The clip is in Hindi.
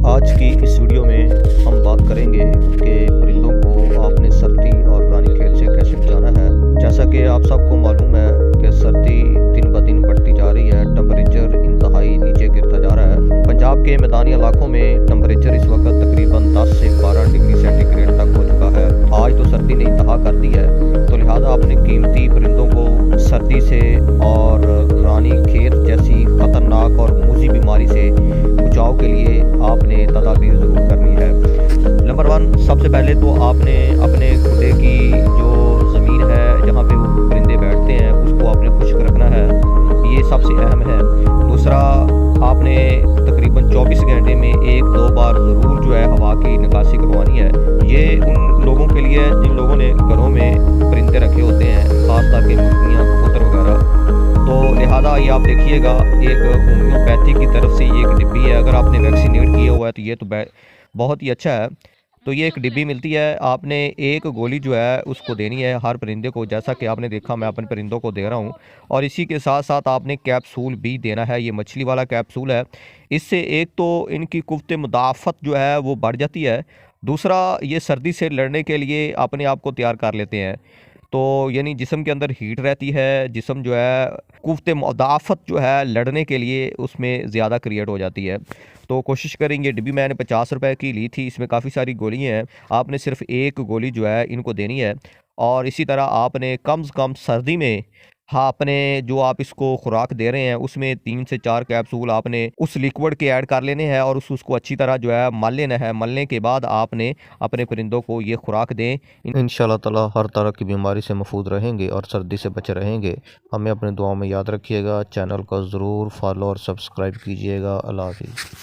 आज की इस वीडियो में हम बात करेंगे कि परिंदों को आपने सर्दी और रानीखेत से कैसे बचाना है। जैसा कि आप सबको मालूम है कि सर्दी दिन ब दिन बढ़ती जा रही है, टेम्परेचर इंतहाई नीचे गिरता जा रहा है। पंजाब के मैदानी इलाकों में टेम्परेचर इस वक्त तकरीबन 10 से 12 डिग्री सेंटीग्रेड तक हो चुका है। आज तो सर्दी ने इंतहा कर दी है, तो लिहाजा अपने कीमती परिंदों को सर्दी से और रानीखेत जैसी खतरनाक और मूजी बीमारी से बचाव के लिए आपने तदाबीर ज़रूर करनी है। नंबर 1, सबसे पहले तो आपने अपने खुदे की जो ज़मीन है जहाँ पे वो परिंदे बैठते हैं उसको आपने खुश्क रखना है, ये सबसे अहम है। दूसरा, आपने तकरीबन 24 घंटे में 1-2 बार ज़रूर जो है हवा की निकासी करवानी है। ये उन लोगों के लिए जिन लोगों ने घरों में परिंदे रखे होते हैं, ख़ास करके मुर्गियाँ, कबूतर वगैरह। तो लिहाजा ये आप देखिएगा, एक होम्योपैथी की तरफ से ये एक डिब्बी है। अगर आपने वैक्सीनेट किया हुआ है तो ये तो बहुत ही अच्छा है। तो ये एक डिब्बी मिलती है, आपने एक गोली जो है उसको देनी है हर परिंदे को। जैसा कि आपने देखा मैं अपने परिंदों को दे रहा हूँ, और इसी के साथ साथ आपने कैप्सूल भी देना है। ये मछली वाला कैप्सूल है। इससे एक तो इनकी कुव्वत मुदाफ़त जो है वो बढ़ जाती है, दूसरा ये सर्दी से लड़ने के लिए अपने आप को तैयार कर लेते हैं। तो यानी जिस्म के अंदर हीट रहती है, जिस्म जो है कुव्वत मुदाफ़त जो है लड़ने के लिए उसमें ज़्यादा क्रिएट हो जाती है। तो कोशिश करेंगे। डिब्बी मैंने 50 रुपए की ली थी, इसमें काफ़ी सारी गोलियाँ हैं। आपने सिर्फ एक गोली जो है इनको देनी है, और इसी तरह आपने कम से कम सर्दी में, हाँ, अपने जो आप इसको खुराक दे रहे हैं उसमें 3 से 4 कैप्सूल आपने उस लिक्विड के ऐड कर लेने हैं, और उसको अच्छी तरह जो है मल लेना है। मलने के बाद आपने अपने परिंदों को ये खुराक दें। इंशाल्लाह ताला हर तरह की बीमारी से महफूज रहेंगे और सर्दी से बचे रहेंगे। हमें अपने दुआओं में याद रखिएगा। चैनल को ज़रूर फॉलो और सब्सक्राइब कीजिएगा। अल्लाह हाफ़िज़।